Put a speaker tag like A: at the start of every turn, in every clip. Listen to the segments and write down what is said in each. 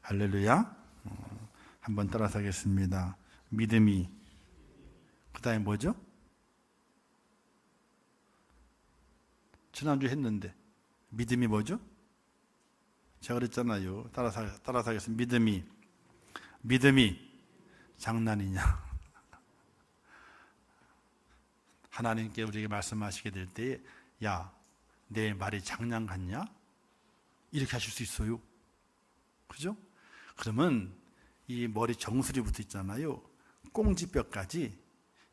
A: 할렐루야. 한번 따라서 하겠습니다. 믿음이, 그 다음에 뭐죠? 지난주 했는데 믿음이 뭐죠? 제가 그랬잖아요. 따라서 하겠습니다. 믿음이 장난이냐? 하나님께 우리에게 말씀하시게 될 때, 야, 내 말이 장난 같냐? 이렇게 하실 수 있어요. 그죠? 그러면 이 머리 정수리 붙어 있잖아요. 꽁지뼈까지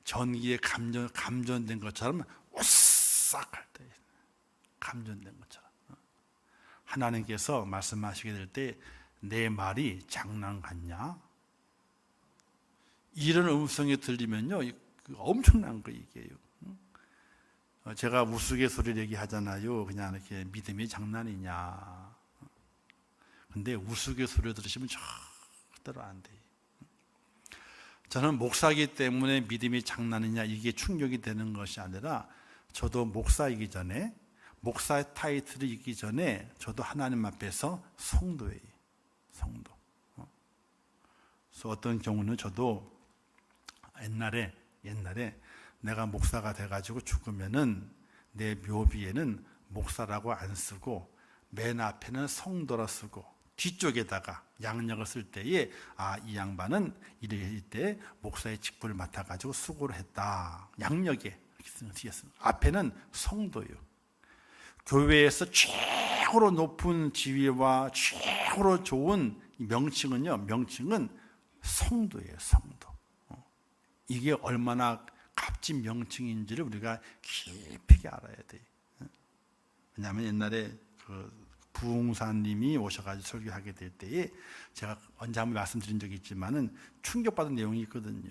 A: 전기에 감전된 것처럼 오싹 할 때, 감전된 것처럼. 하나님께서 말씀하시게 될 때, 내 말이 장난 같냐? 이런 음성이 들리면요, 엄청난 거 이게요. 제가 우스갯소리를 얘기하잖아요. 그냥 이렇게 믿음이 장난이냐. 근데 우스갯소리 들으시면 절대로 안 돼요. 저는 목사이기 때문에 믿음이 장난이냐 이게 충격이 되는 것이 아니라, 저도 목사이기 전에, 목사의 타이틀을 있기 전에 저도 하나님 앞에서 성도예요. 성도. 그래서 어떤 경우는 저도 옛날에 내가 목사가 돼가지고 죽으면은 내 묘비에는 목사라고 안 쓰고 맨 앞에는 성도라 쓰고 뒤쪽에다가 양력을 쓸 때에, 이 양반은 이때 목사의 직분을 맡아가지고 수고를 했다. 양력에 앞에는 성도예요. 교회에서 최고로 높은 지위와 최고로 좋은 명칭은 성도예요. 성도. 이게 얼마나 값진 명칭인지를 우리가 깊이 알아야 돼요. 왜냐하면 옛날에 부흥사님이 오셔가지고 설교하게 될 때에 제가 언제 한번 말씀드린 적이 있지만은 충격받은 내용이 있거든요.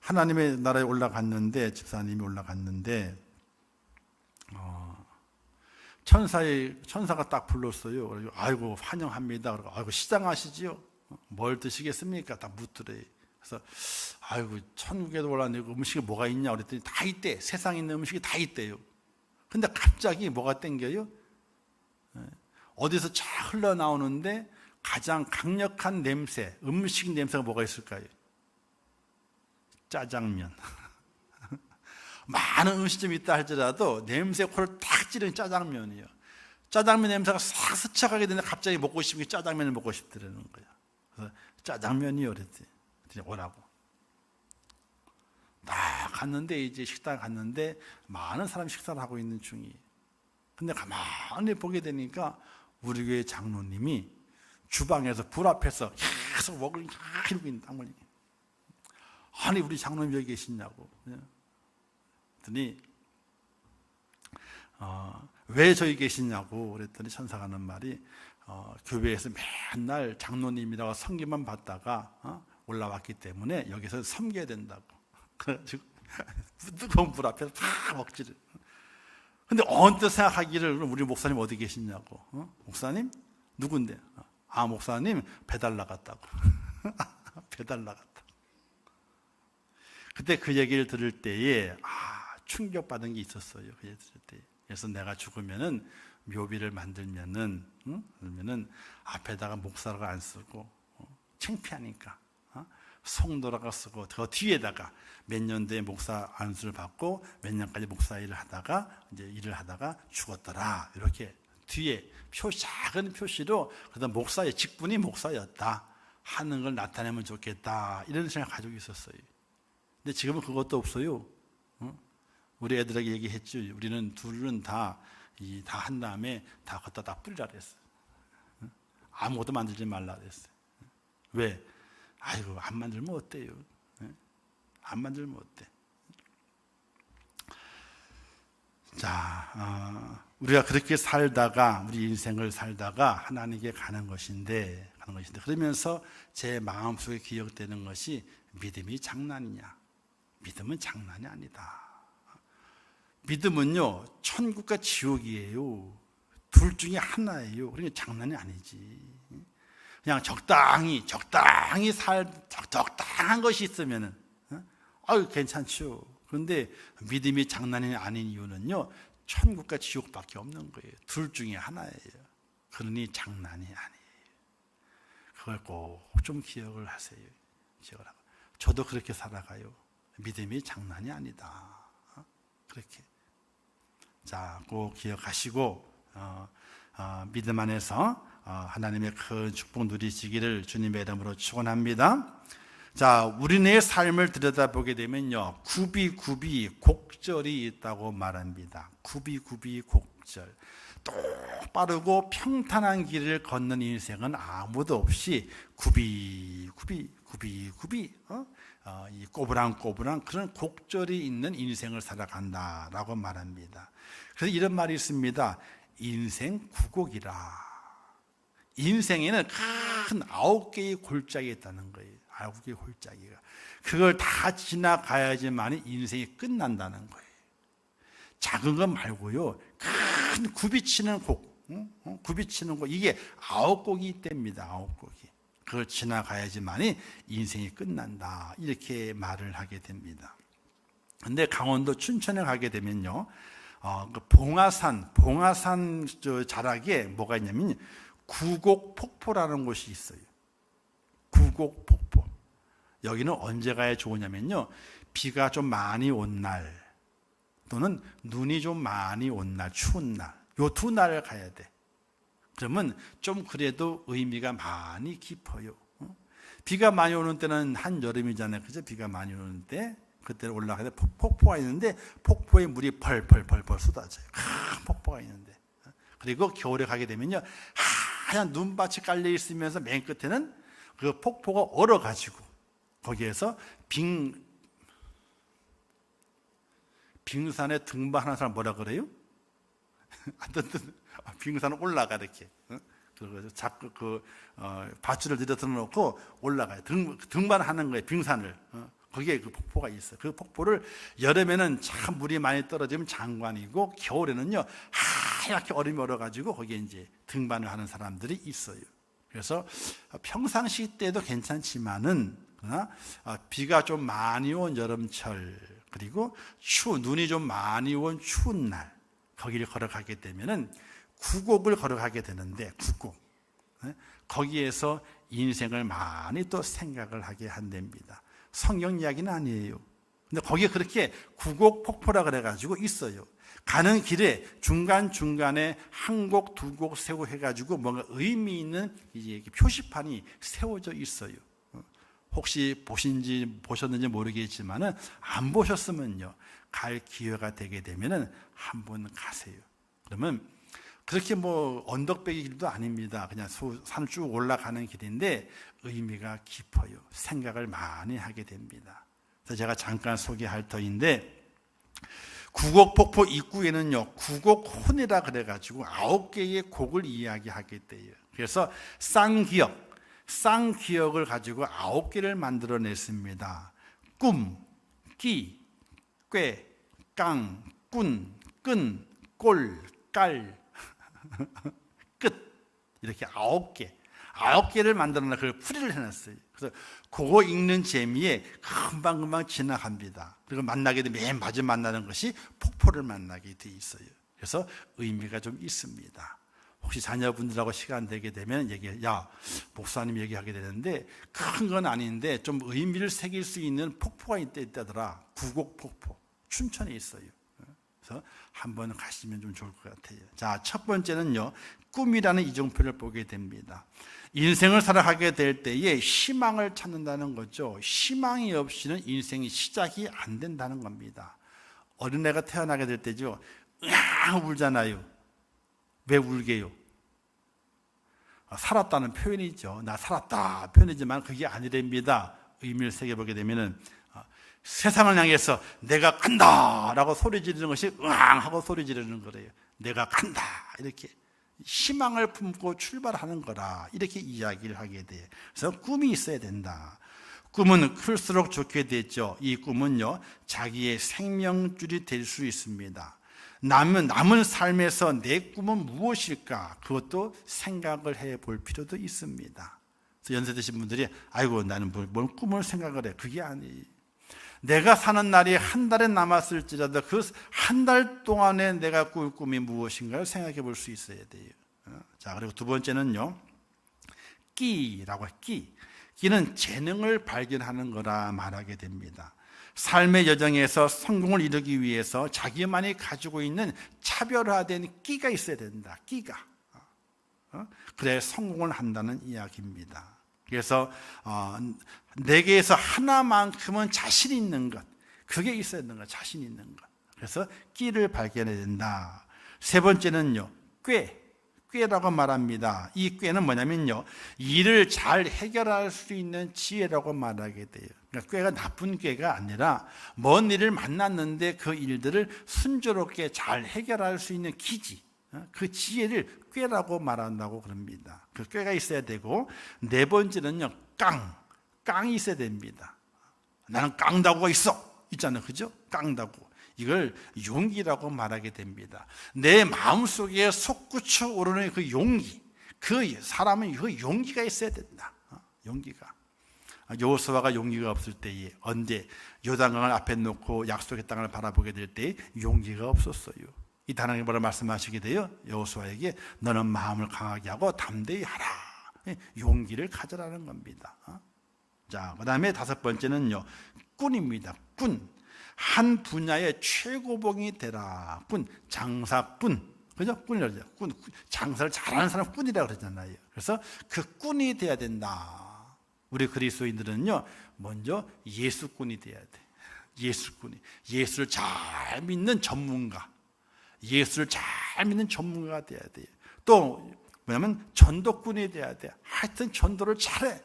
A: 하나님의 나라에 올라갔는데, 집사님이 올라갔는데, 천사가 딱 불렀어요. 그래서 아이고 환영합니다. 그리고 아이고 시장하시지요? 뭘 드시겠습니까? 다 묻더래요. 그래서 아이고 천국에도 올라왔는데 음식이 뭐가 있냐 그랬더니 다 있대. 세상에 있는 음식이 다 있대요. 근데 갑자기 뭐가 땡겨요? 어디서 쫙 흘러나오는데 가장 강력한 냄새, 음식 냄새가 뭐가 있을까요? 짜장면. 많은 음식점이 있다 할지라도 냄새 코를 탁 찌르는 짜장면이에요. 짜장면 냄새가 싹 스쳐가게 되는데 갑자기 먹고 싶은 게 짜장면을 먹고 싶더라는 거야. 그래서 짜장면이요 그랬더니 오라고. 딱 갔는데, 이제 식당 갔는데 많은 사람이 식사를 하고 있는 중이에요. 근데 가만히 보게 되니까 우리 교회 장로님이 주방에서 불 앞에서 계속 먹을 이러고 있는 땀 흘리고. 아니 우리 장로님 여기 계시냐고. 그랬더니 왜 저기 계시냐고 그랬더니 천사가 하는 말이, 교회에서 맨날 장로님이라고 섬기만 받다가 올라왔기 때문에 여기서 섬겨야 된다고. 그래가지고 뜨거운 불 앞에서 다 먹지를. 근데 언뜻 생각하기를 우리 목사님 어디 계시냐고. 목사님? 누군데? 목사님 배달 나갔다고. 배달 나갔다. 그때 그 얘기를 들을 때에 충격받은 게 있었어요. 그 얘기 들을 때. 그래서 내가 죽으면은 묘비를 만들면은 그러면은 앞에다가 목사라고 안 쓰고 창피하니까 성도라고 쓰고 그 뒤에다가 몇 년도에 목사 안수를 받고 몇 년까지 목사 일을 하다가 죽었더라. 이렇게 뒤에 작은 표시로 그다음 목사의 직분이 목사였다 하는 걸 나타내면 좋겠다. 이런 생각 가지고 있었어요. 근데 지금은 그것도 없어요. 우리 애들에게 얘기했죠. 우리는 둘은 다 한 다음에 다 갖다 다 뿌리라 그랬어요. 아무것도 만들지 말라 그랬어요. 왜? 아이고 안 만들면 어때요? 안 만들면 어때? 자, 우리가 그렇게 살다가 우리 인생을 살다가 하나님께 가는 것인데 그러면서 제 마음속에 기억되는 것이, 믿음이 장난이냐? 믿음은 장난이 아니다. 믿음은요 천국과 지옥이에요. 둘 중에 하나예요. 그러니까 장난이 아니지. 그냥 적당한 것이 있으면은 괜찮죠. 그런데 믿음이 장난이 아닌 이유는요, 천국과 지옥밖에 없는 거예요. 둘 중에 하나예요. 그러니 장난이 아니에요. 그걸 꼭 좀 기억을 하세요. 기억을 하고. 저도 그렇게 살아가요. 믿음이 장난이 아니다. 그렇게. 자, 꼭 기억하시고 믿음 안에서 하나님의 큰 축복 누리시기를 주님의 이름으로 축원합니다. 자, 우리네 삶을 들여다보게 되면요, 굽이 곡절이 있다고 말합니다. 굽이 곡절. 똑바르고 평탄한 길을 걷는 인생은 아무도 없이 굽이 이 꼬부랑꼬부랑 그런 곡절이 있는 인생을 살아간다라고 말합니다. 그래서 이런 말이 있습니다. 인생 구곡이라. 인생에는 큰 9개의 골짜기가 있다는 거예요. 9개의 골짜기가. 그걸 다 지나가야지만 인생이 끝난다는 거예요. 작은 것 말고요, 큰 굽이치는 곡, 굽이치는 곡, 이게 9곡이 있답니다. 9곡이. 그걸 지나가야지만이 인생이 끝난다, 이렇게 말을 하게 됩니다. 근데 강원도 춘천에 가게 되면요, 그 봉화산 자락에 뭐가 있냐면 구곡폭포라는 곳이 있어요. 구곡폭포. 여기는 언제 가야 좋으냐면요, 비가 좀 많이 온 날 또는 눈이 좀 많이 온 날, 추운 날, 요 2날을 가야 돼. 그러면 좀 그래도 의미가 많이 깊어요. 비가 많이 오는 때는 한여름이잖아요. 그죠? 비가 많이 오는 때 그때 올라가야 돼. 폭포가 있는데 폭포에 물이 펄펄 쏟아져요. 큰 폭포가 있는데. 그리고 겨울에 가게 되면요, 하얀 눈밭이 깔려 있으면서 맨 끝에는 그 폭포가 얼어가지고 거기에서 빙산에 등반하는 사람 뭐라 그래요? 빙산을 올라가 이렇게. 잡고 밧줄을 들여 놓고 올라가요. 등반하는 거예요. 빙산을. 거기에 그 폭포가 있어요. 그 폭포를 여름에는 참 물이 많이 떨어지면 장관이고, 겨울에는요 하얗게 얼음이 얼어가지고 거기에 이제 등반을 하는 사람들이 있어요. 그래서 평상시 때도 괜찮지만은 그러나 비가 좀 많이 온 여름철, 그리고 눈이 좀 많이 온 추운 날, 거기를 걸어가게 되면은 구곡을 걸어가게 되는데, 구곡. 거기에서 인생을 많이 또 생각을 하게 한답니다. 성경 이야기는 아니에요. 근데 거기에 그렇게 구곡 폭포라 그래가지고 있어요. 가는 길에 중간중간에 한 곡, 2곡 세고 해가지고 뭔가 의미 있는 이제 표시판이 세워져 있어요. 혹시 보셨는지 모르겠지만은 안 보셨으면요, 갈 기회가 되게 되면은 한번 가세요. 그러면 그렇게 뭐 언덕배기 길도 아닙니다. 그냥 산을 쭉 올라가는 길인데 의미가 깊어요. 생각을 많이 하게 됩니다. 그래서 제가 잠깐 소개할 터인데, 구곡폭포 입구에는요, 구곡혼이라 그래가지고 9개의 곡을 이야기하게 돼요. 그래서 쌍기역을 가지고 9개를 만들어냈습니다. 꿈, 끼, 꾀, 깡, 꾼, 끈, 꼴, 깔, 끝, 이렇게 9개를 만들어놔. 그걸 풀이를 해놨어요. 그래서 그거 읽는 재미에 금방금방 지나갑니다. 그리고 만나게 되면 맨 마지막 만나는 것이 폭포를 만나게 돼 있어요. 그래서 의미가 좀 있습니다. 혹시 자녀분들하고 시간 되게 되면 목사님 얘기하게 되는데, 큰 건 아닌데 좀 의미를 새길 수 있는 폭포가 있다더라. 구곡폭포, 춘천에 있어요. 그래서 한번 가시면 좀 좋을 것 같아요. 자, 첫 번째는요, 꿈이라는 이정표를 보게 됩니다. 인생을 살아가게 될 때에 희망을 찾는다는 거죠. 희망이 없이는 인생이 시작이 안 된다는 겁니다. 어린애가 태어나게 될 때죠, 으앙 울잖아요. 왜 울게요? 살았다는 표현이죠. 나 살았다 표현이지만 그게 아니랍니다. 의미를 새겨보게 되면은 세상을 향해서 내가 간다 라고 소리 지르는 것이 으앙 하고 소리 지르는 거래요. 내가 간다, 이렇게 희망을 품고 출발하는 거라, 이렇게 이야기를 하게 돼요. 그래서 꿈이 있어야 된다. 꿈은 클수록 좋게 됐죠. 이 꿈은요, 자기의 생명줄이 될 수 있습니다. 남은 삶에서 내 꿈은 무엇일까? 그것도 생각을 해볼 필요도 있습니다. 그래서 연세 드신 분들이 아이고 나는 뭘 꿈을 생각을 해. 그게 아니에요. 내가 사는 날이 한 달에 남았을지라도 그 한 달 동안에 내가 꿀 꿈이 무엇인가를 생각해 볼 수 있어야 돼요. 자, 그리고 두 번째는요, 끼라고 끼. 끼는 재능을 발견하는 거라 말하게 됩니다. 삶의 여정에서 성공을 이루기 위해서 자기만이 가지고 있는 차별화된 끼가 있어야 된다. 끼가. 그래 성공을 한다는 이야기입니다. 그래서 내게에서 하나만큼은 자신 있는 것, 그게 있어야 되는 것, 자신 있는 것. 그래서 끼를 발견해야 된다. 세 번째는요, 꾀라고 말합니다. 이 꾀는 뭐냐면요, 일을 잘 해결할 수 있는 지혜라고 말하게 돼요. 그러니까 꾀가 나쁜 꾀가 아니라 먼 일을 만났는데 그 일들을 순조롭게 잘 해결할 수 있는 기지, 그 지혜를 꾀라고 말한다고 그럽니다. 그 꾀가 있어야 되고, 네 번째는요, 깡이 있어야 됩니다. 나는 깡다구가 있잖아요, 그죠? 깡다구. 이걸 용기라고 말하게 됩니다. 내 마음속에 솟구쳐 오르는 그 용기, 그 사람은 그 용기가 있어야 된다. 용기가. 여호수아가 용기가 없을 때에, 언제 요단강을 앞에 놓고 약속의 땅을 바라보게 될 때에 용기가 없었어요. 이 하나님이 뭐라 말씀하시게 돼요? 여호수아에게 너는 마음을 강하게 하고 담대히 하라. 용기를 가져라는 겁니다. 자, 그 다음에 다섯 번째는요, 꾼입니다. 꾼. 한 분야의 최고봉이 되라. 꾼, 장사꾼. 그죠? 꾼이라죠. 꾼, 장사를 잘하는 사람 꾼이라고 그러잖아요. 그래서 그 꾼이 돼야 된다. 우리 그리스도인들은요, 먼저 예수꾼이 돼야 돼. 예수꾼이. 예수를 잘 믿는 전문가. 예수를 잘 믿는 전문가가 돼야 돼요. 또 뭐냐면 전도꾼이 돼야 돼. 하여튼 전도를 잘해.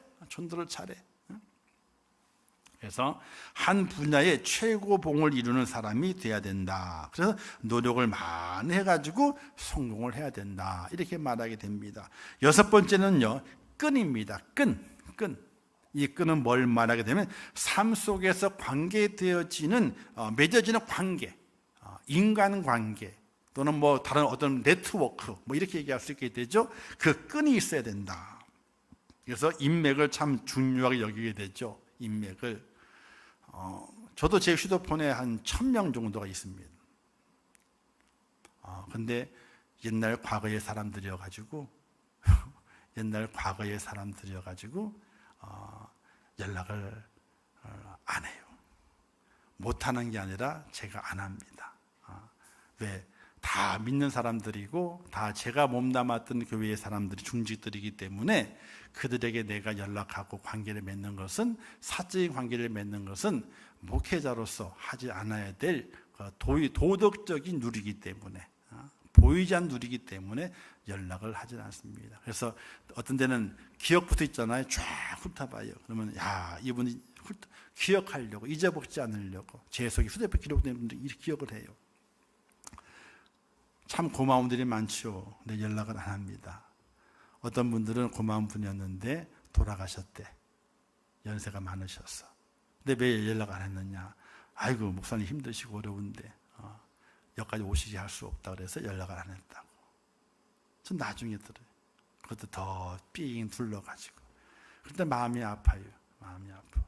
A: 그래서 한 분야의 최고봉을 이루는 사람이 돼야 된다. 그래서 노력을 많이 해가지고 성공을 해야 된다. 이렇게 말하게 됩니다. 여섯 번째는요, 끈입니다. 끈. 이 끈은 뭘 말하게 되면 삶 속에서 맺어지는 관계, 인간관계 또는 뭐 다른 어떤 네트워크 뭐 이렇게 얘기할 수 있게 되죠. 그 끈이 있어야 된다. 그래서 인맥을 참 중요하게 여기게 되죠. 인맥을. 저도 제 휴대폰에 한 1000명 정도가 있습니다. 근데 옛날 과거의 사람들이어가지고 연락을 안 해요. 못하는 게 아니라 제가 안 합니다. 왜? 다 믿는 사람들이고 다 제가 몸담았던 교회의 사람들이 중직들이기 때문에 그들에게 내가 연락하고 관계를 맺는 것은, 사적인 관계를 맺는 것은 목회자로서 하지 않아야 될 도덕적인 누리기 때문에, 보이지 않는 누리기 때문에 연락을 하지 않습니다. 그래서 어떤 데는 기억부터 있잖아요. 쫙 훑어봐요. 그러면 야, 이분이 기억하려고, 잊어먹지 않으려고 제 속에 휴대폰 기록된 분들이 이렇게 기억을 해요. 참 고마운 분들이 많죠. 근데 연락을 안 합니다. 어떤 분들은 고마운 분이었는데 돌아가셨대. 연세가 많으셨어. 근데 왜 연락 안 했느냐? 아이고, 목사님 힘드시고 어려운데 여기까지 오시지 할 수 없다 그래서 연락을 안 했다고. 전 나중에 들어요. 그것도 더 삥 둘러가지고. 그때 마음이 아파요. 마음이 아파.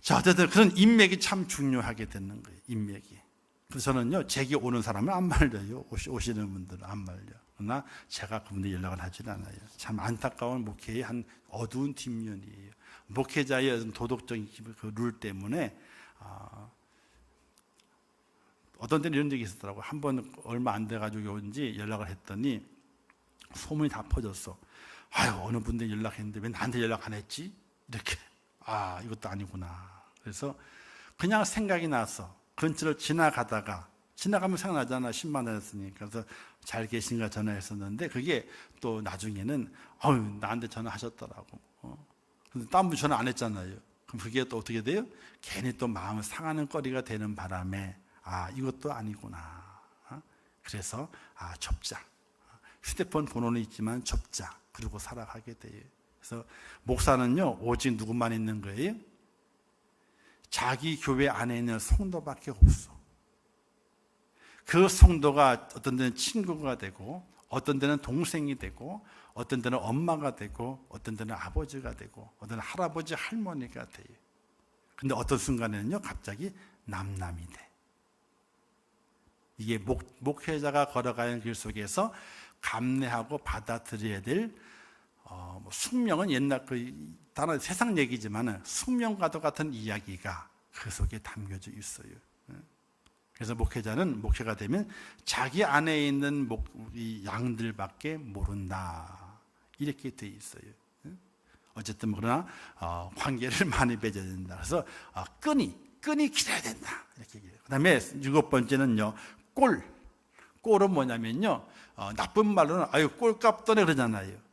A: 자, 어쨌든 그런 인맥이 참 중요하게 되는 거예요. 인맥이. 그래서 저는요, 제게 오는 사람은 안 말려요. 오시는 분들은 안 말려. 그러나 제가 그분들 연락을 하진 않아요. 참 안타까운 목회의 한 어두운 뒷면이에요. 목회자의 어떤 도덕적인 그 룰 때문에 어떤 때는 이런 적이 있었더라고요. 한 번 얼마 안 돼가지고 온지 연락을 했더니 소문이 다 퍼졌어. 아유, 어느 분들 연락했는데 왜 나한테 연락 안 했지? 이렇게. 이것도 아니구나. 그래서 그냥 생각이 나서 근처를 지나가면 생각나잖아. 10만 원 했으니까. 그래서 잘 계신가 전화했었는데 그게 또 나중에는 나한테 전화하셨더라고. 근데 딴 분 전화 안 했잖아요. 그럼 그게 또 어떻게 돼요? 괜히 또 마음을 상하는 거리가 되는 바람에 이것도 아니구나. 그래서 접자. 휴대폰 번호는 있지만 접자. 그리고 살아가게 돼요. 그래서 목사는요, 오직 누구만 있는 거예요? 자기 교회 안에 있는 성도밖에 없어. 그 성도가 어떤 데는 친구가 되고, 어떤 데는 동생이 되고, 어떤 데는 엄마가 되고, 어떤 데는 아버지가 되고, 어떤 데는 할아버지, 할머니가 돼요. 근데 어떤 순간에는요, 갑자기 남남이 돼. 이게 목회자가 걸어가는 길 속에서 감내하고 받아들여야 될 숙명은 옛날 다른 세상 얘기지만 숙명과도 같은 이야기가 그 속에 담겨져 있어요. 그래서 목회가 되면 자기 안에 있는 이 양들밖에 모른다, 이렇게 돼 있어요. 어쨌든 그러나 관계를 많이 맺어야 된다. 그래서 끈이 길어야 된다, 이렇게 얘기해요. 그 다음에 7번째는요, 꼴은 뭐냐면요, 나쁜 말로는 꼴값 떠네 그러잖아요.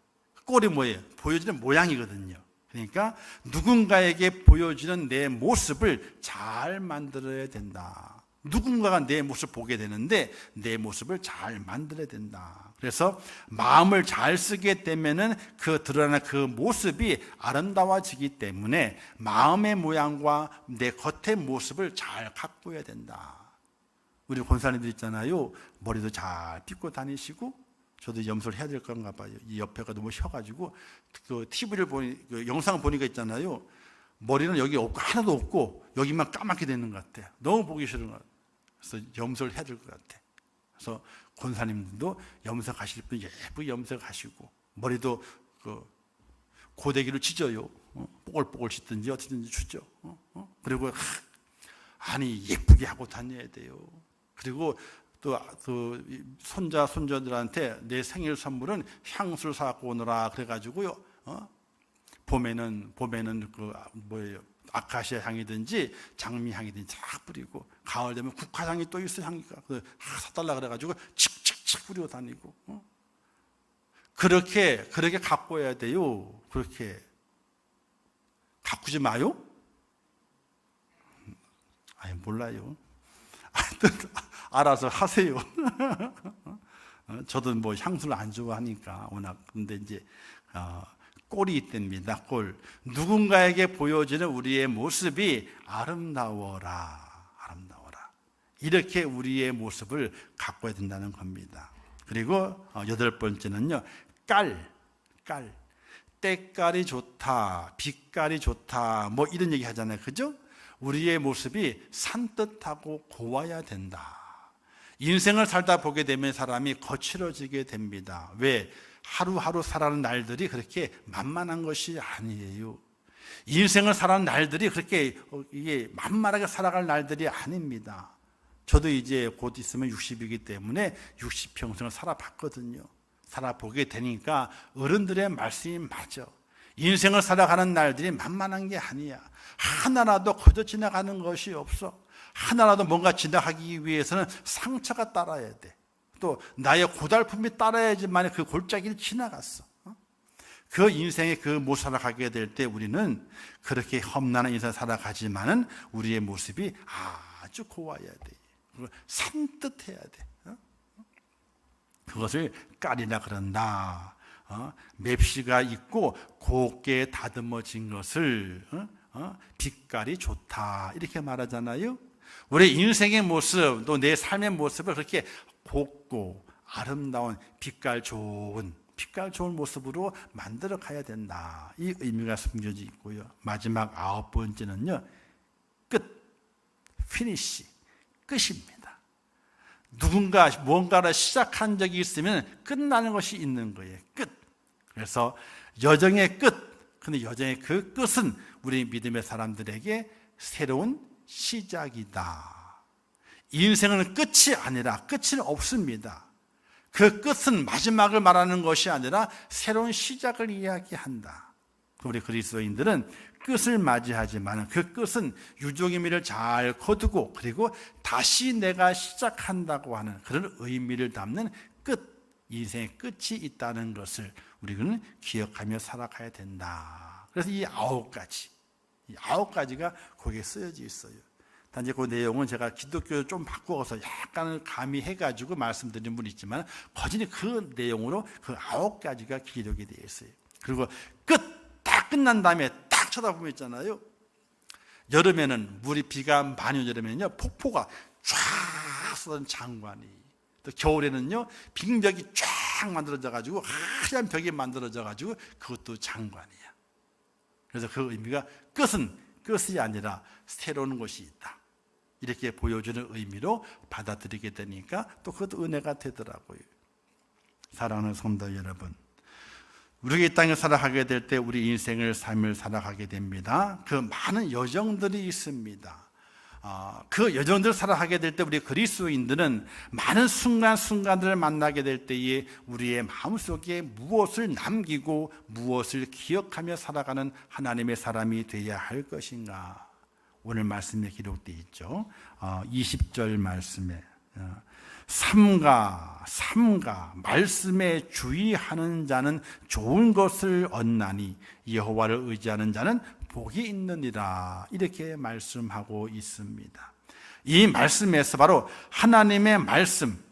A: 꼴이 뭐예요? 보여지는 모양이거든요. 그러니까 누군가에게 보여지는 내 모습을 잘 만들어야 된다. 누군가가 내 모습을 보게 되는데 내 모습을 잘 만들어야 된다. 그래서 마음을 잘 쓰게 되면은 그 드러나는 그 모습이 아름다워지기 때문에 마음의 모양과 내 겉의 모습을 잘 가꾸어야 된다. 우리 권사님들 있잖아요, 머리도 잘 빗고 다니시고, 저도 염소를 해야 될 건가 봐요. 이 옆에가 너무 셔가지고 그 TV를 그 영상 보니까 있잖아요, 머리는 여기 없고 하나도 없고 여기만 까맣게 되는 것 같아요. 너무 보기 싫은 것 같아요. 그래서 염소를 해야 될 것 같아. 그래서 권사님들도 염색하실 분 예쁘게 염색하시고, 머리도 그 고데기로 찢어요. 뽀글뽀글 찢든지 어떻게든지 주죠. 그리고 아니 예쁘게 하고 다녀야 돼요. 그리고 또 손자 손자들한테 내 생일 선물은 향수를 사갖고 오너라 그래가지고요. 봄에는 그 뭐예요, 아카시아 향이든지 장미 향이든지 쫙 뿌리고, 가을 되면 국화향이 또 있어, 향기가 사달라 그래가지고 칙칙칙 뿌리고 다니고, 그렇게 가꿔야 돼요. 그렇게 가꾸지 마요? 아니 몰라요. 알아서 하세요. 저도 뭐 향수를 안 좋아하니까 워낙. 근데 이제 꼴이 있답니다. 꼴. 누군가에게 보여지는 우리의 모습이 아름다워라. 이렇게 우리의 모습을 가꿔야 된다는 겁니다. 그리고 8번째는요, 깔. 때깔이 좋다, 빛깔이 좋다, 뭐 이런 얘기 하잖아요. 그죠? 우리의 모습이 산뜻하고 고와야 된다. 인생을 살다 보게 되면 사람이 거칠어지게 됩니다. 왜? 하루하루 살아가는 날들이 그렇게 만만한 것이 아니에요. 인생을 살아가는 날들이 그렇게 이게 만만하게 살아갈 날들이 아닙니다. 저도 이제 곧 있으면 60이기 때문에 60평생을 살아봤거든요. 살아보게 되니까 어른들의 말씀이 맞아. 인생을 살아가는 날들이 만만한 게 아니야. 하나라도 거저 지나가는 것이 없어. 하나라도 뭔가 지나가기 위해서는 상처가 따라야 돼. 또 나의 고달픔이 따라야지만 그 골짜기를 지나갔어. 그 인생의 그 못 살아가게 될 때 우리는 그렇게 험난한 인생을 살아가지만은 우리의 모습이 아주 고와야 돼. 산뜻해야 돼. 그것을 깔이라 그런다. 맵시가 있고 곱게 다듬어진 것을 빛깔이 좋다, 이렇게 말하잖아요. 우리 인생의 모습, 또 내 삶의 모습을 그렇게 곱고 아름다운 빛깔 좋은 모습으로 만들어 가야 된다. 이 의미가 숨겨져 있고요. 마지막 9번째는요, 피니시, 끝입니다. 누군가 뭔가를 시작한 적이 있으면 끝나는 것이 있는 거예요. 끝. 그래서 여정의 끝. 근데 여정의 그 끝은 우리 믿음의 사람들에게 새로운 시작이다. 인생은 끝이 아니라, 끝은 없습니다. 그 끝은 마지막을 말하는 것이 아니라 새로운 시작을 이야기한다. 우리 그리스도인들은 끝을 맞이하지만 그 끝은 유종의미를 잘 거두고, 그리고 다시 내가 시작한다고 하는 그런 의미를 담는 끝, 인생의 끝이 있다는 것을 우리는 기억하며 살아가야 된다. 그래서 이 9가지가 거기에 쓰여져 있어요. 단지 그 내용은 제가 기독교를 좀 바꾸어서 약간을 가미해가지고 말씀드린 분이 있지만, 거진히 그 내용으로 그 9가지가 기록이 되어 있어요. 그리고 다 끝난 다음에 딱 쳐다보면 있잖아요. 여름에는 비가 많이 오는 여름에는요, 폭포가 쫙 쏟아진 장관이, 또 겨울에는요, 빙벽이 쫙 만들어져가지고 하얀 벽이 만들어져가지고 그것도 장관이야. 그래서 그 의미가 끝이 아니라 새로운 것이 있다, 이렇게 보여주는 의미로 받아들이게 되니까 또 그것도 은혜가 되더라고요. 사랑하는 성도 여러분, 우리가 이 땅에 살아가게 될 때 우리 인생을 삶을 살아가게 됩니다. 그 많은 여정들이 있습니다. 그 여정들을 살아가게 될 때 우리 그리스도인들은 많은 순간순간들을 만나게 될 때에 우리의 마음속에 무엇을 남기고 무엇을 기억하며 살아가는 하나님의 사람이 되어야 할 것인가. 오늘 말씀에 기록되어 있죠. 20절 말씀에 삼가 말씀에 주의하는 자는 좋은 것을 얻나니 여호와를 의지하는 자는 복이 있느니라, 이렇게 말씀하고 있습니다. 이 말씀에서 바로 하나님의 말씀,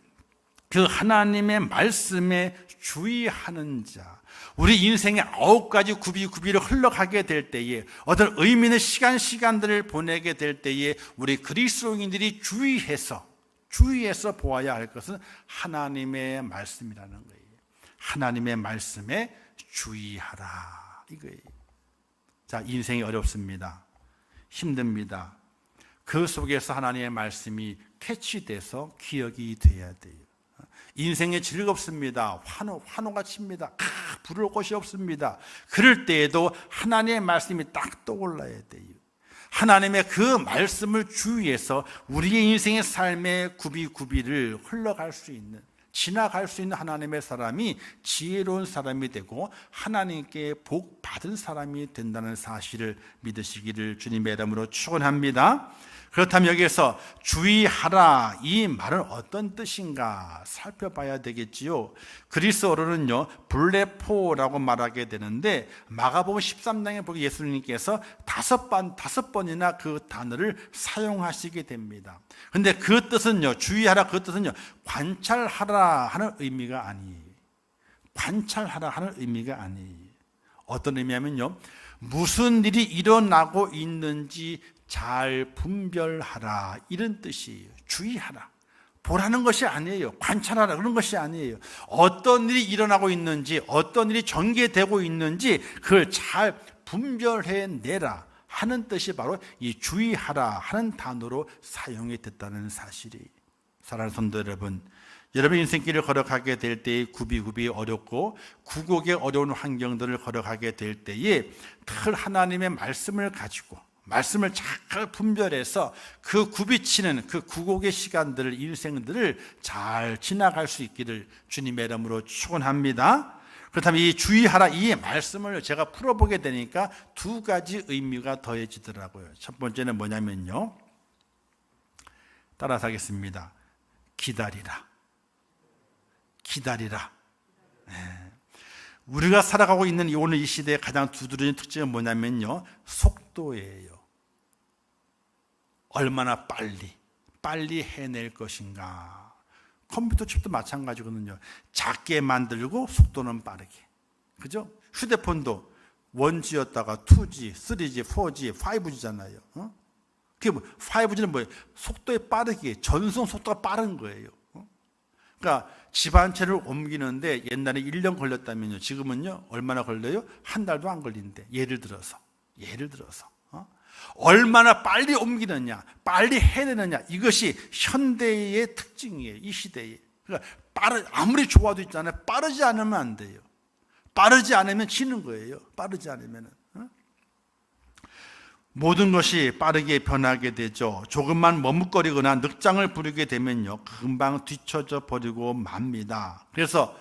A: 그 하나님의 말씀에 주의하는 자, 우리 인생의 9가지 구비를 흘러가게 될 때에 어떤 의미 있는 시간들을 보내게 될 때에 우리 그리스도인들이 주의해서 보아야 할 것은 하나님의 말씀이라는 거예요. 하나님의 말씀에 주의하라, 이거예요. 자, 인생이 어렵습니다. 힘듭니다. 그 속에서 하나님의 말씀이 캐치돼서 기억이 돼야 돼요. 인생이 즐겁습니다. 환호가 칩니다. 부를 곳이 없습니다. 그럴 때에도 하나님의 말씀이 딱 떠올라야 돼요. 하나님의 그 말씀을 주위해서 우리의 인생의 삶의 구비를 흘러갈 수 있는, 지나갈 수 있는 하나님의 사람이 지혜로운 사람이 되고 하나님께 복 받은 사람이 된다는 사실을 믿으시기를 주님의 이름으로 축원합니다. 그렇다면 여기에서 주의하라, 이 말은 어떤 뜻인가 살펴봐야 되겠지요. 그리스어로는요 블레포라고 말하게 되는데 마가복음 13장에 보기 예수님께서 다섯 번이나 그 단어를 사용하시게 됩니다. 그런데 그 뜻은요, 주의하라, 그 뜻은요 관찰하라 하는 의미가 아니에요. 관찰하라 하는 의미가 아니에요. 어떤 의미냐면요, 무슨 일이 일어나고 있는지 잘 분별하라, 이런 뜻이에요. 주의하라, 보라는 것이 아니에요. 관찰하라, 그런 것이 아니에요. 어떤 일이 일어나고 있는지, 어떤 일이 전개되고 있는지 그걸 잘 분별해내라 하는 뜻이 바로 이 주의하라 하는 단어로 사용이 됐다는 사실이에요. 사랑하는 성도 여러분, 여러분 인생길을 걸어가게 될 때에 구비 어렵고 구곡의 어려운 환경들을 걸어가게 될 때에 늘 하나님의 말씀을 가지고 말씀을 잘 분별해서 그 굽이치는 그 구곡의 시간들을, 인생들을 잘 지나갈 수 있기를 주님의 이름으로 축원합니다. 그렇다면 이 주의하라, 이 말씀을 제가 풀어보게 되니까 두 가지 의미가 더해지더라고요. 첫 번째는 뭐냐면요, 따라서 하겠습니다. 기다리라. 네. 우리가 살아가고 있는 오늘 이 시대의 가장 두드러진 특징은 뭐냐면요, 속도예요. 얼마나 빨리 해낼 것인가. 컴퓨터 칩도 마찬가지거든요. 작게 만들고 속도는 빠르게. 그죠? 휴대폰도 1G였다가 2G, 3G, 4G, 5G잖아요. 그게 5G는 뭐예요? 속도에 빠르게, 전송 속도가 빠른 거예요. 그러니까 집 한 채를 옮기는데 옛날에 1년 걸렸다면요, 지금은요 얼마나 걸려요? 한 달도 안 걸린대. 예를 들어서 얼마나 빨리 옮기느냐, 빨리 해내느냐, 이것이 현대의 특징이에요. 이 시대에. 그러니까 아무리 좋아도 있잖아요, 빠르지 않으면 안 돼요. 빠르지 않으면 지는 거예요. 빠르지 않으면은. 모든 것이 빠르게 변하게 되죠. 조금만 머뭇거리거나 늑장을 부리게 되면요, 금방 뒤처져 버리고 맙니다. 그래서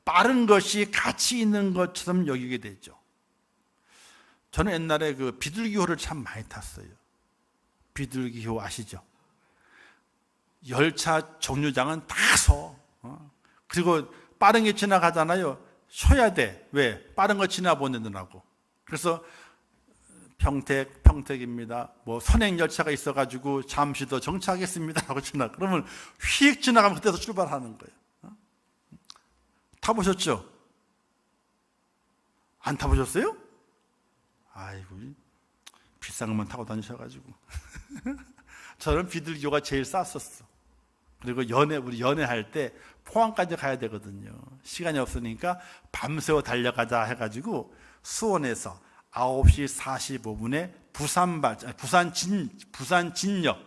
A: 빠른 것이 가치 있는 것처럼 여기게 되죠. 저는 옛날에 그 비둘기호를 참 많이 탔어요. 비둘기호 아시죠? 열차 정류장은 다 서. 그리고 빠른 게 지나가잖아요. 쉬어야 돼. 왜? 빠른 거 지나보내느라고. 그래서 평택입니다. 뭐 선행열차가 있어가지고 잠시 더 정차하겠습니다 하고 그러면 휙 지나가면 그때서 출발하는 거예요. 타보셨죠? 안 타보셨어요? 아이고, 비싼 것만 타고 다니셔가지고. 저는 비둘기호가 제일 쌌었어. 그리고 우리 연애할 때 포항까지 가야 되거든요. 시간이 없으니까 밤새워 달려가자 해가지고 수원에서 9시 45분에 부산 진역,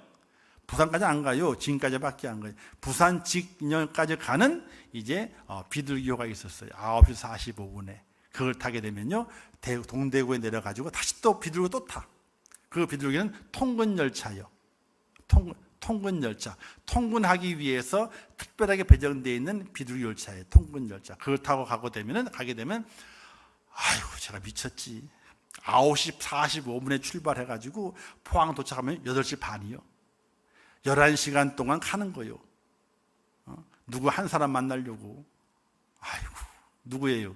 A: 부산까지 안 가요. 진까지밖에 안 가요. 부산 진역까지 가는 이제 비둘기호가 있었어요. 9시 45분에. 그걸 타게 되면요, 동대구에 내려가지고 다시 또 비둘기 또 타. 그 비둘기는 통근열차요. 통근열차. 통근하기 위해서 특별하게 배정되어 있는 비둘기 열차예요. 통근열차. 그걸 타고 가게 되면, 아이고, 제가 미쳤지. 9시 45분에 출발해가지고 포항 도착하면 8시 반이요. 11시간 동안 가는 거요. 누구 한 사람 만나려고. 아이고, 누구예요?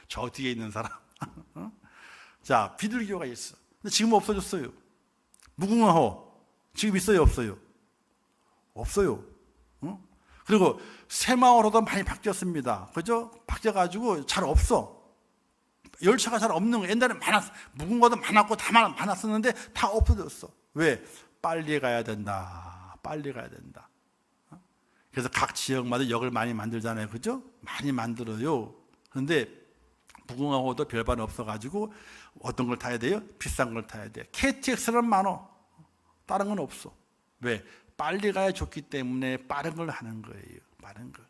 A: 저 뒤에 있는 사람. 자, 비둘기호가 있어. 근데 지금 없어졌어요. 무궁화호 지금 있어요, 없어요? 없어요. 그리고 새마을호도 많이 바뀌었습니다. 그죠? 바뀌어가지고 잘 없어. 열차가 잘 없는 거. 옛날에 무궁화도 많았고 다 많았었는데 다 없어졌어. 왜? 빨리 가야 된다. 빨리 가야 된다. 그래서 각 지역마다 역을 많이 만들잖아요. 그죠? 많이 만들어요. 그런데 무궁화호도 별반 없어가지고 어떤 걸 타야 돼요? 비싼 걸 타야 돼요. KTX는 많어. 다른 건 없어. 왜? 빨리 가야 좋기 때문에 빠른 걸 하는 거예요. 빠른 거.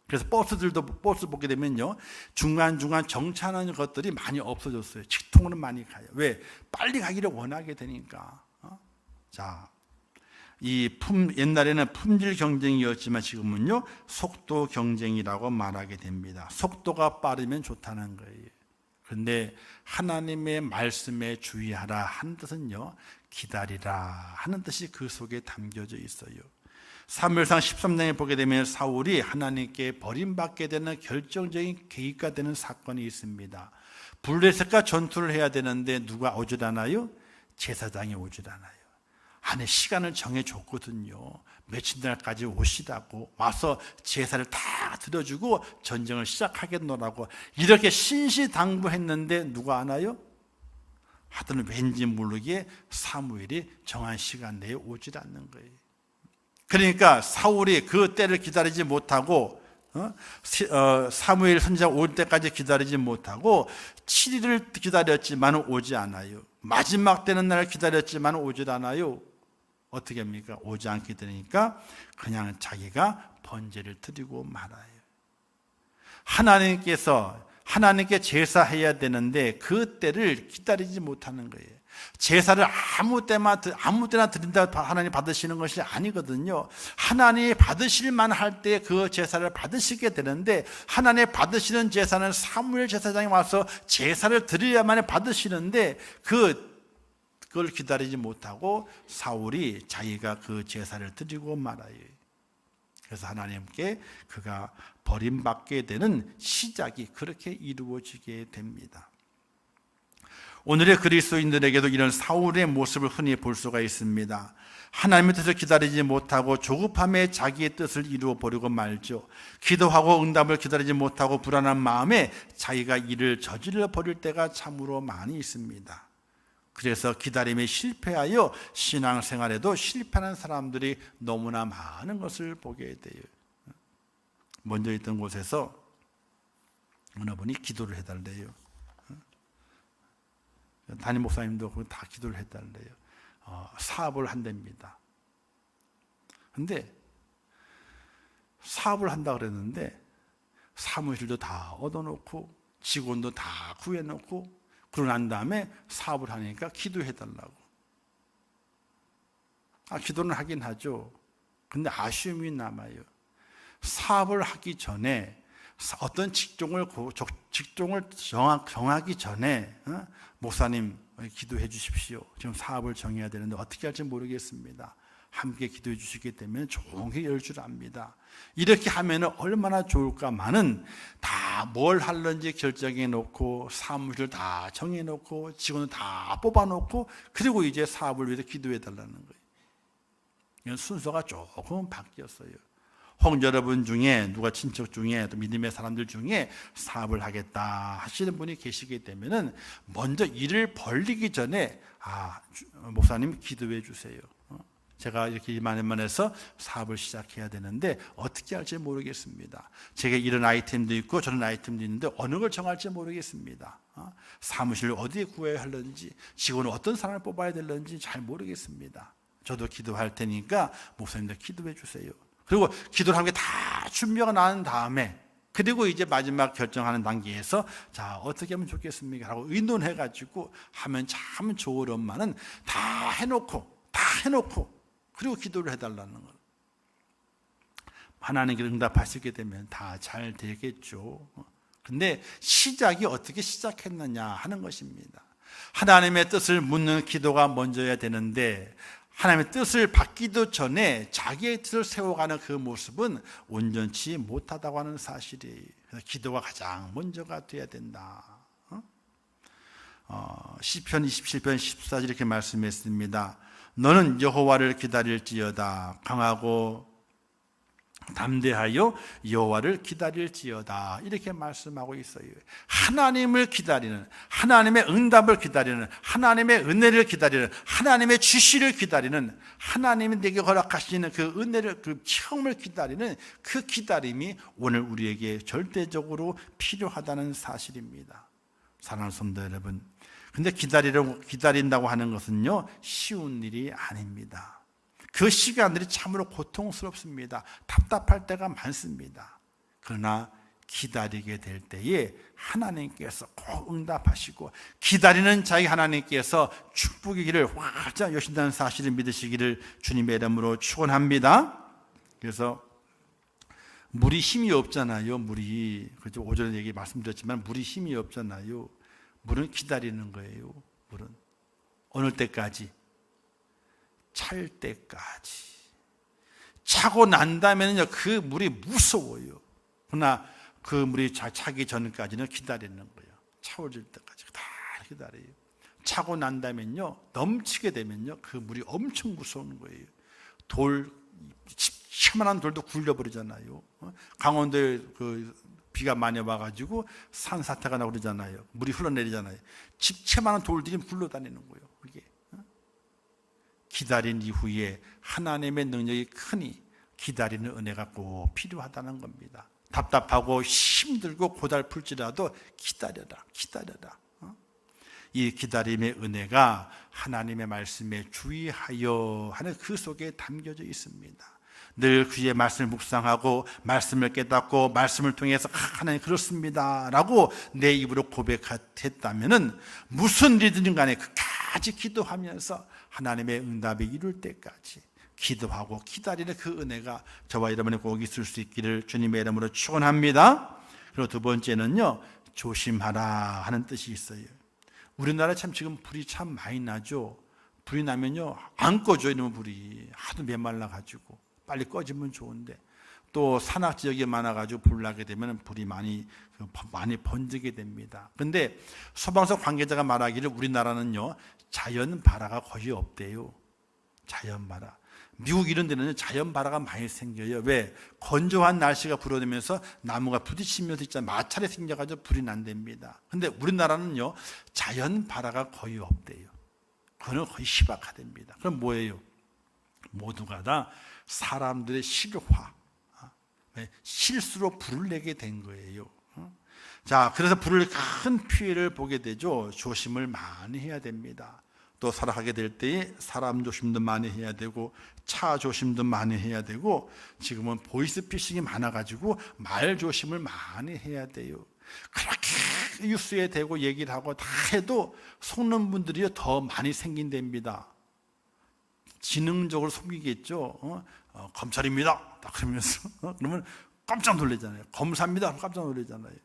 A: 그래서 버스 보게 되면요, 중간중간 정차하는 것들이 많이 없어졌어요. 직통으로 많이 가요. 왜? 빨리 가기를 원하게 되니까. 자, 옛날에는 품질 경쟁이었지만 지금은요, 속도 경쟁이라고 말하게 됩니다. 속도가 빠르면 좋다는 거예요. 그런데 하나님의 말씀에 주의하라 하는 뜻은요, 기다리라 하는 뜻이 그 속에 담겨져 있어요. 사무엘상 13장에 보게 되면 사울이 하나님께 버림받게 되는 결정적인 계기가 되는 사건이 있습니다. 블레셋과 전투를 해야 되는데 누가 오질 않아요? 제사장이 오질 않아요. 안에 시간을 정해줬거든요. 며칠 날까지 오시라고, 와서 제사를 다 드려주고 전쟁을 시작하겠노라고 이렇게 신시당부했는데 누가 안 와요? 하여튼 왠지 모르게 사무엘이 정한 시간 내에 오질 않는 거예요. 그러니까 사울이 그 때를 기다리지 못하고, 사무엘 선지자 올 때까지 기다리지 못하고 7일을 기다렸지만 오지 않아요. 마지막 되는 날을 기다렸지만 오질 않아요. 어떻게 합니까? 오지 않게 되니까 그냥 자기가 번제를 드리고 말아요. 하나님께 제사해야 되는데 그 때를 기다리지 못하는 거예요. 제사를 아무 때나 드린다고 하나님 받으시는 것이 아니거든요. 하나님이 받으실 만할 때 그 제사를 받으시게 되는데, 하나님 받으시는 제사는 사무엘 제사장이 와서 제사를 드려야만 받으시는데 그걸 기다리지 못하고 사울이 자기가 그 제사를 드리고 말아요. 그래서 하나님께 그가 버림받게 되는 시작이 그렇게 이루어지게 됩니다. 오늘의 그리스도인들에게도 이런 사울의 모습을 흔히 볼 수가 있습니다. 하나님의 뜻을 기다리지 못하고 조급함에 자기의 뜻을 이루어 버리고 말죠. 기도하고 응답을 기다리지 못하고 불안한 마음에 자기가 일을 저질러 버릴 때가 참으로 많이 있습니다. 그래서 기다림에 실패하여 신앙생활에도 실패하는 사람들이 너무나 많은 것을 보게 돼요. 먼저 있던 곳에서 어느 분이 기도를 해달래요. 담임 목사님도 다 기도를 해달래요. 사업을 한답니다. 근데 사업을 한다 그랬는데 사무실도 다 얻어놓고 직원도 다 구해놓고 그러고 난 다음에 사업을 하니까 기도해달라고. 기도는 하긴 하죠. 근데 아쉬움이 남아요. 사업을 하기 전에 어떤 직종을 정하기 전에 목사님 기도해 주십시오. 지금 사업을 정해야 되는데 어떻게 할지 모르겠습니다. 함께 기도해 주시기 때문에 좋은 게 열 줄 압니다. 이렇게 하면 얼마나 좋을까만은 다 뭘 할런지 결정해 놓고 사무실을 다 정해 놓고 직원을 다 뽑아 놓고 그리고 이제 사업을 위해서 기도해 달라는 거예요. 이건 순서가 조금 바뀌었어요. 혹 여러분 중에 누가 친척 중에 또 믿음의 사람들 중에 사업을 하겠다 하시는 분이 계시기 때문에 먼저 일을 벌리기 전에 목사님 기도해 주세요. 제가 이렇게 이만해서 사업을 시작해야 되는데 어떻게 할지 모르겠습니다. 제가 이런 아이템도 있고 저런 아이템도 있는데 어느 걸 정할지 모르겠습니다. 사무실을 어디에 구해야 하는지 직원을 어떤 사람을 뽑아야 되는지 잘 모르겠습니다. 저도 기도할 테니까 목사님들 기도해 주세요. 그리고 기도를 함께 다 준비가 난 다음에 그리고 이제 마지막 결정하는 단계에서 자, 어떻게 하면 좋겠습니까? 하고 의논해가지고 하면 참 좋을 엄마는 다 해놓고 그리고 기도를 해달라는 거예요. 하나님께 응답하시게 되면 다 잘 되겠죠. 근데 시작이 어떻게 시작했느냐 하는 것입니다. 하나님의 뜻을 묻는 기도가 먼저야 되는데 하나님의 뜻을 받기도 전에 자기의 뜻을 세워가는 그 모습은 온전치 못하다고 하는 사실이에요. 그래서 기도가 가장 먼저가 돼야 된다. 시편 27편 14절 이렇게 말씀했습니다. 너는 여호와를 기다릴지어다. 강하고 담대하여 여호와를 기다릴지어다. 이렇게 말씀하고 있어요. 하나님을 기다리는, 하나님의 응답을 기다리는, 하나님의 은혜를 기다리는, 하나님의 주시를 기다리는, 하나님이 내게 허락하시는 그 은혜를, 그 체험을 기다리는 그 기다림이 오늘 우리에게 절대적으로 필요하다는 사실입니다. 사랑하는 성도 여러분, 근데 기다린다고 하는 것은요, 쉬운 일이 아닙니다. 그 시간들이 참으로 고통스럽습니다. 답답할 때가 많습니다. 그러나 기다리게 될 때에 하나님께서 꼭 응답하시고 기다리는 자기 하나님께서 축복의 길을 활짝 여신다는 사실을 믿으시기를 주님의 이름으로 축원합니다. 그래서 물이 힘이 없잖아요. 물이 그죠? 오전에 얘기 말씀드렸지만 물이 힘이 없잖아요. 물은 기다리는 거예요. 물은 어느 때까지? 찰 때까지. 차고 난 다음에는요, 그 물이 무서워요. 그러나 그 물이 차기 전까지는 기다리는 거예요. 차오질 때까지 다 기다려요. 차고 난 다음에는요, 넘치게 되면요, 그 물이 엄청 무서운 거예요. 집채만한 돌도 굴려버리잖아요. 강원도에 그 비가 많이 와가지고 산사태가 나고 그러잖아요. 물이 흘러내리잖아요. 집채만한 돌들이 굴러다니는 거예요. 그게. 기다린 이후에 하나님의 능력이 크니 기다리는 은혜가 꼭 필요하다는 겁니다. 답답하고 힘들고 고달플지라도 기다려라. 이 기다림의 은혜가 하나님의 말씀에 주의하여 하는 그 속에 담겨져 있습니다. 늘 그의 말씀을 묵상하고 말씀을 깨닫고 말씀을 통해서 하나님 그렇습니다 라고 내 입으로 고백했다면 무슨 일이든 간에 끝까지 기도하면서 하나님의 응답이 이룰 때까지 기도하고 기다리는 그 은혜가 저와 여러분의 꼭 있을 수 있기를 주님의 이름으로 축원합니다. 그리고 두 번째는요, 조심하라 하는 뜻이 있어요. 우리나라 참 지금 불이 참 많이 나죠. 불이 나면요 안 꺼져. 이러면 불이 하도 메말라 가지고 빨리 꺼지면 좋은데 또 산악 지역이 많아가지고 불 나게 되면 불이 많이 번지게 됩니다. 그런데 소방서 관계자가 말하기를 우리나라는요 자연 발화가 거의 없대요. 자연 발화. 미국 이런 데는 자연 발화가 많이 생겨요. 왜? 건조한 날씨가 불어오면서 나무가 부딪히면서 있잖아요. 마찰이 생겨가지고 불이 난답니다. 근데 우리나라는요 자연 발화가 거의 없대요. 그거는 거의 희박하답니다. 그럼 뭐예요? 모두가 다 사람들의 실화, 실수로 불을 내게 된 거예요. 자, 그래서 불을 큰 피해를 보게 되죠. 조심을 많이 해야 됩니다. 또 살아가게 될 때에 사람 조심도 많이 해야 되고 차 조심도 많이 해야 되고 지금은 보이스피싱이 많아가지고 말 조심을 많이 해야 돼요. 그렇게 뉴스에 대고 얘기를 하고 다 해도 속는 분들이 더 많이 생긴답니다. 지능적으로 속이겠죠. 검찰입니다. 딱 그러면서 그러면 깜짝 놀라잖아요. 검사입니다. 깜짝 놀라잖아요.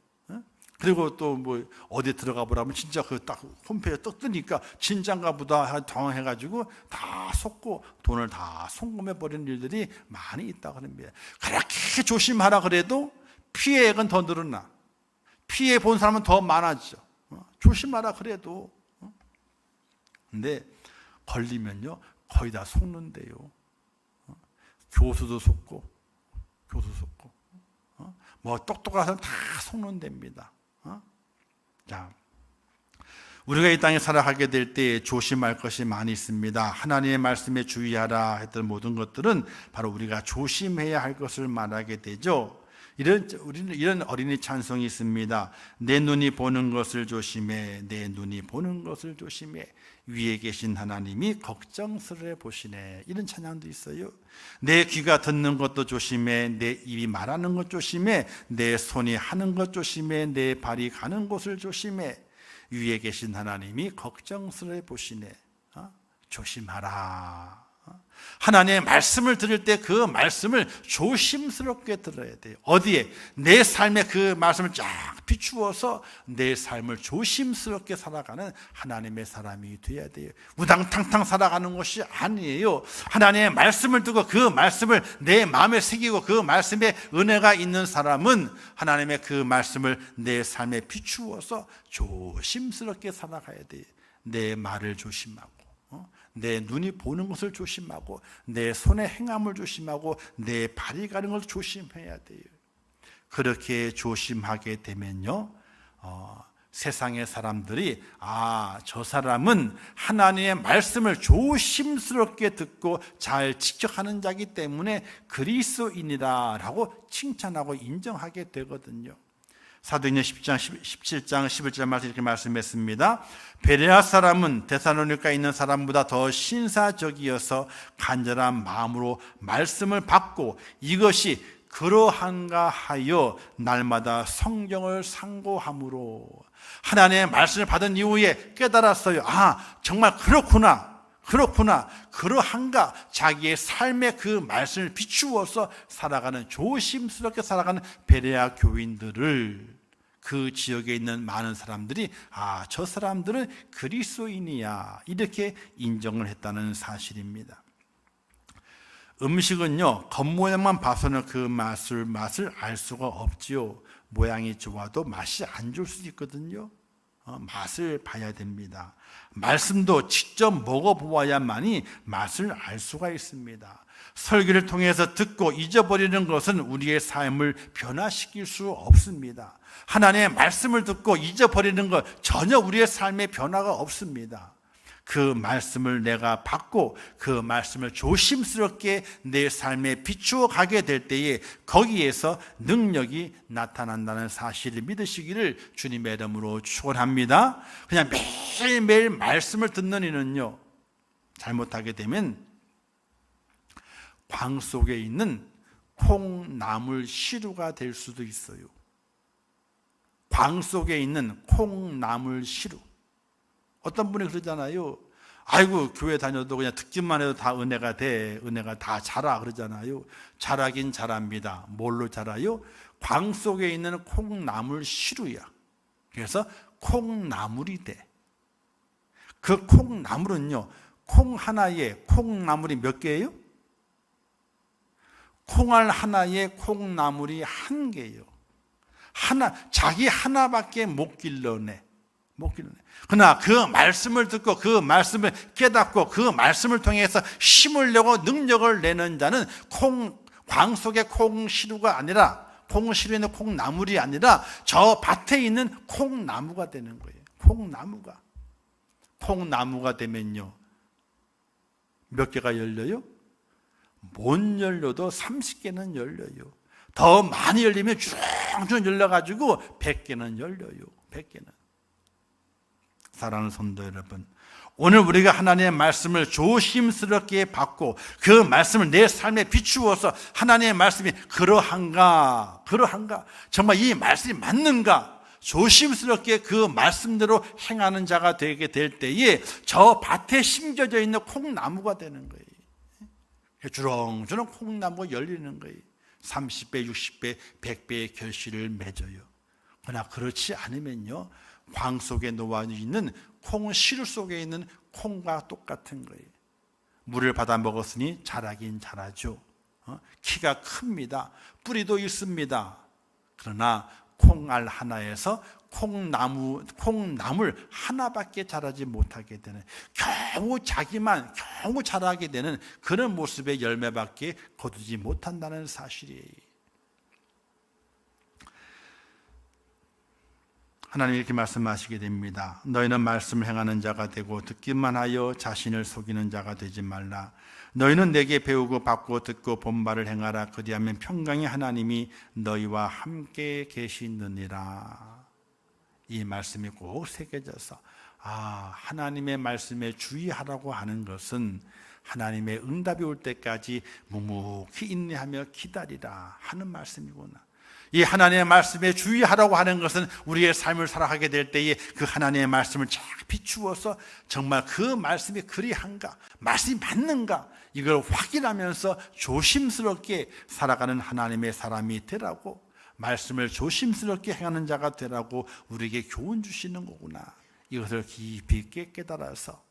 A: 그리고 또 뭐 어디 들어가 보라면 진짜 그 딱 홈페이지에 떡 뜨니까 진짠가 보다 당황해가지고 다 속고 돈을 다 송금해 버리는 일들이 많이 있다고 합니다. 그렇게 조심하라 그래도 피해액은 더 늘어나. 피해 본 사람은 더 많아지죠. 조심하라 그래도. 근데 걸리면요 거의 다 속는데요. 교수도 속고 뭐 똑똑한 사람 다 속는답니다. 자, 우리가 이 땅에 살아가게 될 때 조심할 것이 많이 있습니다. 하나님의 말씀에 주의하라 했던 모든 것들은 바로 우리가 조심해야 할 것을 말하게 되죠. 우리는 이런 어린이 찬송이 있습니다. 내 눈이 보는 것을 조심해, 내 눈이 보는 것을 조심해, 위에 계신 하나님이 걱정스레 보시네. 이런 찬양도 있어요. 내 귀가 듣는 것도 조심해, 내 입이 말하는 것 조심해, 내 손이 하는 것 조심해, 내 발이 가는 곳을 조심해, 위에 계신 하나님이 걱정스레 보시네. 조심하라. 하나님의 말씀을 들을 때 그 말씀을 조심스럽게 들어야 돼요. 어디에? 내 삶에 그 말씀을 쫙 비추어서 내 삶을 조심스럽게 살아가는 하나님의 사람이 되어야 돼요. 우당탕탕 살아가는 것이 아니에요. 하나님의 말씀을 두고 그 말씀을 내 마음에 새기고 그 말씀에 은혜가 있는 사람은 하나님의 그 말씀을 내 삶에 비추어서 조심스럽게 살아가야 돼요. 내 말을 조심하고, 내 눈이 보는 것을 조심하고, 내 손의 행함을 조심하고, 내 발이 가는 것을 조심해야 돼요. 그렇게 조심하게 되면요, 세상의 사람들이 저 사람은 하나님의 말씀을 조심스럽게 듣고 잘 직역하는 자이기 때문에 그리스도인이다 라고 칭찬하고 인정하게 되거든요. 사도행전 17장 11절 말씀 이렇게 말씀했습니다. 베레아 사람은 데살로니가에 있는 사람보다 더 신사적이어서 간절한 마음으로 말씀을 받고 이것이 그러한가 하여 날마다 성경을 상고함으로, 하나님의 말씀을 받은 이후에 깨달았어요. 정말 그렇구나, 그러한가. 자기의 삶의 그 말씀을 비추어서 살아가는, 조심스럽게 살아가는 베레아 교인들을, 그 지역에 있는 많은 사람들이 저 사람들은 그리스도인이야, 이렇게 인정을 했다는 사실입니다. 음식은요, 겉모양만 봐서는 그 맛을 알 수가 없지요. 모양이 좋아도 맛이 안 좋을 수도 있거든요. 맛을 봐야 됩니다. 말씀도 직접 먹어보아야만이 맛을 알 수가 있습니다. 설교를 통해서 듣고 잊어버리는 것은 우리의 삶을 변화시킬 수 없습니다. 하나님의 말씀을 듣고 잊어버리는 것, 전혀 우리의 삶에 변화가 없습니다. 그 말씀을 내가 받고 그 말씀을 조심스럽게 내 삶에 비추어 가게 될 때에 거기에서 능력이 나타난다는 사실을 믿으시기를 주님의 이름으로 축원합니다. 그냥 매일매일 말씀을 듣는 이는요, 잘못하게 되면 광 속에 있는 콩나물 시루가 될 수도 있어요. 광 속에 있는 콩나물 시루. 어떤 분이 그러잖아요. 아이고, 교회 다녀도 그냥 듣기만 해도 다 은혜가 돼, 은혜가 다 자라 그러잖아요. 자라긴 자랍니다. 뭘로 자라요? 광 속에 있는 콩나물 시루야. 그래서 콩나물이 돼. 그 콩나물은요, 콩 하나에 콩나물이 몇 개예요? 콩알 하나에 콩나물이 한 개예요. 자기 하나밖에 못 길러내. 그러나 그 말씀을 듣고 그 말씀을 깨닫고 그 말씀을 통해서 힘을 내고 능력을 내는 자는 광 속의 콩시루가 아니라, 콩시루에 있는 콩나물이 아니라 저 밭에 있는 콩나무가 되는 거예요. 콩나무가 되면요, 몇 개가 열려요? 못 열려도 30개는 열려요. 더 많이 열리면 쭉쭉 열려가지고 100개는 열려요. 100개는. 사랑하는 성도 여러분, 오늘 우리가 하나님의 말씀을 조심스럽게 받고 그 말씀을 내 삶에 비추어서 하나님의 말씀이 그러한가, 정말 이 말씀이 맞는가, 조심스럽게 그 말씀대로 행하는 자가 되게 될 때에 저 밭에 심겨져 있는 콩나무가 되는 거예요. 주렁주렁 콩나무가 열리는 거예요. 30배, 60배, 100배의 결실을 맺어요. 그러나 그렇지 않으면요, 광 속에 놓아 있는 시루 속에 있는 콩과 똑같은 거예요. 물을 받아 먹었으니 자라긴 자라죠. 키가 큽니다. 뿌리도 있습니다. 그러나 콩알 하나에서 콩나물 하나밖에 자라지 못하게 되는, 겨우 자라게 되는 그런 모습의 열매밖에 거두지 못한다는 사실이에요. 하나님 이렇게 말씀하시게 됩니다. 너희는 말씀을 행하는 자가 되고 듣기만 하여 자신을 속이는 자가 되지 말라. 너희는 내게 배우고 받고 듣고 본 바를 행하라. 그리하면 평강의 하나님이 너희와 함께 계시느니라. 이 말씀이 꼭 새겨져서 하나님의 말씀에 주의하라고 하는 것은 하나님의 응답이 올 때까지 묵묵히 인내하며 기다리라 하는 말씀이구나. 이 하나님의 말씀에 주의하라고 하는 것은 우리의 삶을 살아가게 될 때에 그 하나님의 말씀을 잘 비추어서 정말 그 말씀이 그리한가, 말씀이 맞는가, 이걸 확인하면서 조심스럽게 살아가는 하나님의 사람이 되라고, 말씀을 조심스럽게 행하는 자가 되라고 우리에게 교훈 주시는 거구나. 이것을 깊이 있게 깨달아서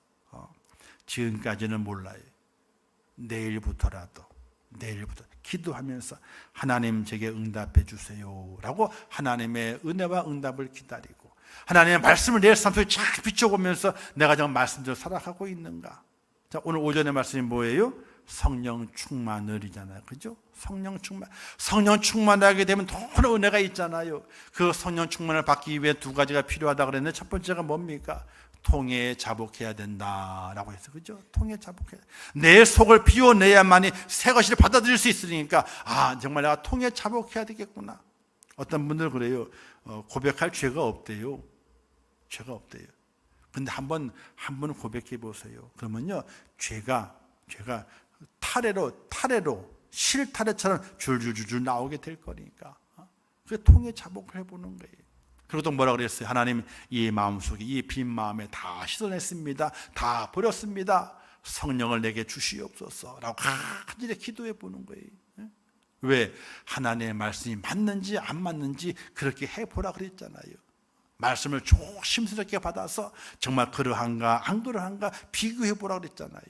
A: 지금까지는 몰라요. 내일부터 기도하면서 하나님 제게 응답해 주세요 라고 하나님의 은혜와 응답을 기다리고, 하나님의 말씀을 내 삶 속에 잘 비춰보면서 내가 정말 말씀대로 살아가고 있는가. 자, 오늘 오전의 말씀이 뭐예요? 성령 충만을이잖아요. 그죠? 성령 충만하게 되면 더 은혜가 있잖아요. 그 성령 충만을 받기 위해 두 가지가 필요하다 그랬는데, 첫 번째가 뭡니까? 통에 자복해야 된다라고 했어요. 그죠? 통에 자복해야 돼. 내 속을 비워내야만이 새 것을 받아들일 수 있으니까 정말 내가 통에 자복해야 되겠구나. 어떤 분들 그래요. 고백할 죄가 없대요. 죄가 없대요. 근데 한번 고백해 보세요. 그러면요, 죄가 타래로 실타래처럼 줄줄줄 나오게 될 거니까. 그 통에 자복을 해보는 거예요. 그리고 또 뭐라 그랬어요? 하나님, 이 마음속에, 이 빈 마음에 다 씻어냈습니다. 다 버렸습니다. 성령을 내게 주시옵소서 라고 간절히 기도해 보는 거예요. 왜? 하나님의 말씀이 맞는지 안 맞는지 그렇게 해보라 그랬잖아요. 말씀을 조심스럽게 받아서 정말 그러한가 안 그러한가 비교해 보라 그랬잖아요.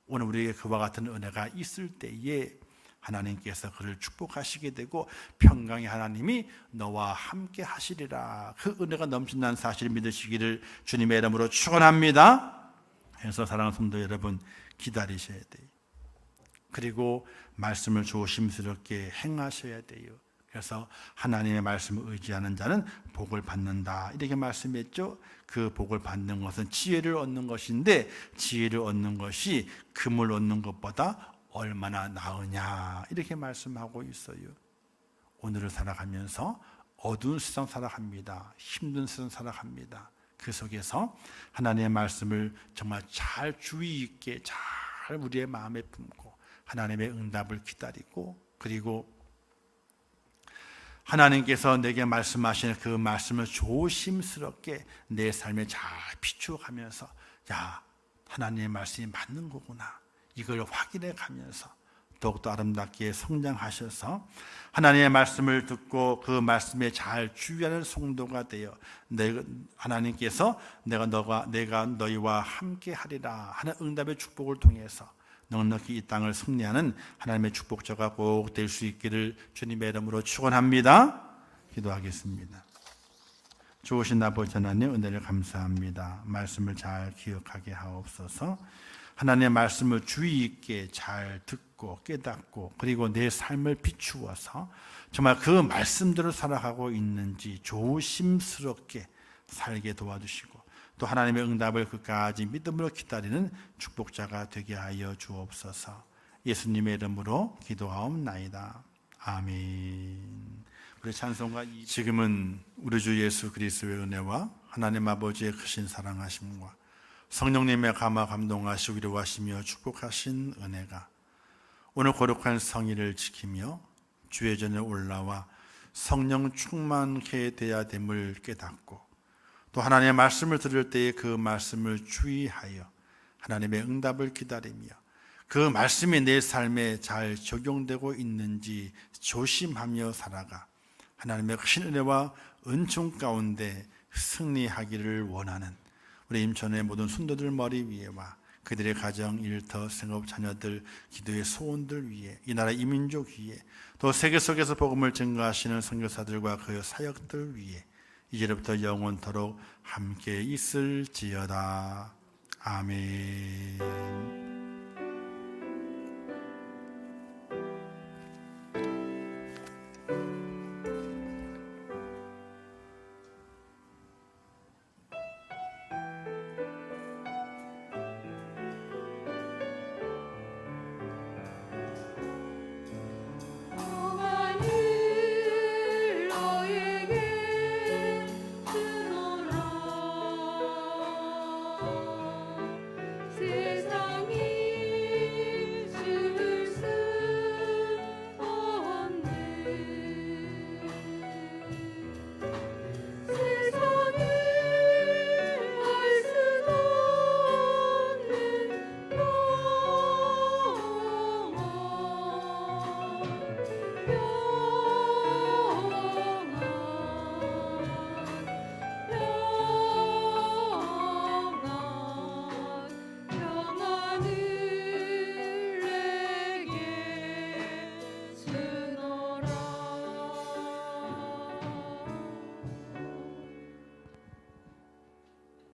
A: 오늘 우리에게 그와 같은 은혜가 있을 때에 하나님께서 그를 축복하시게 되고 평강의 하나님이 너와 함께 하시리라. 그 은혜가 넘친다는 사실을 믿으시기를 주님의 이름으로 축원합니다. 그래서 사랑하는 성도 여러분, 기다리셔야 돼요. 그리고 말씀을 조심스럽게 행하셔야 돼요. 그래서 하나님의 말씀을 의지하는 자는 복을 받는다, 이렇게 말씀했죠. 그 복을 받는 것은 지혜를 얻는 것인데, 지혜를 얻는 것이 금을 얻는 것보다 얼마나 나으냐, 이렇게 말씀하고 있어요. 오늘을 살아가면서 어두운 세상 살아갑니다. 힘든 세상 살아갑니다. 그 속에서 하나님의 말씀을 정말 잘 주의 있게 잘 우리의 마음에 품고 하나님의 응답을 기다리고, 그리고 하나님께서 내게 말씀하시는 그 말씀을 조심스럽게 내 삶에 잘 비추어가면서 하나님의 말씀이 맞는 거구나, 이걸 확인해 가면서 더욱더 아름답게 성장하셔서 하나님의 말씀을 듣고 그 말씀에 잘 주의하는 성도가 되어 하나님께서 내가 너희와 함께 하리라 하는 응답의 축복을 통해서 넉넉히 이 땅을 승리하는 하나님의 축복자가 꼭 될 수 있기를 주님의 이름으로 축원합니다. 기도하겠습니다. 좋으신 아버지 하나님, 은혜를 감사합니다. 말씀을 잘 기억하게 하옵소서. 하나님의 말씀을 주의 있게 잘 듣고 깨닫고, 그리고 내 삶을 비추어서 정말 그 말씀대로 살아가고 있는지 조심스럽게 살게 도와주시고, 또 하나님의 응답을 끝까지 믿음으로 기다리는 축복자가 되게 하여 주옵소서. 예수님의 이름으로 기도하옵나이다. 아멘. 우리 찬송가 지금은 우리 주 예수 그리스도의 은혜와 하나님 아버지의 크신 사랑하심과 성령님의 감화 감동하시고 위로하시며 축복하신 은혜가 오늘 거룩한 성일을 지키며 주의 전에 올라와 성령 충만케 되어야 됨을 깨닫고, 또 하나님의 말씀을 들을 때에 그 말씀을 주의하여 하나님의 응답을 기다리며 그 말씀이 내 삶에 잘 적용되고 있는지 조심하며 살아가 하나님의 크신 은혜와 은총 가운데 승리하기를 원하는 우리 임천의 모든 순도들 머리 위에와 그들의 가정, 일터, 생업, 자녀들, 기도의 소원들 위에, 이 나라 이민족 위에, 또 세계 속에서 복음을 증거하시는 선교사들과 그 사역들 위에 이제부터 영원토록 함께 있을지어다. 아멘.
B: 묘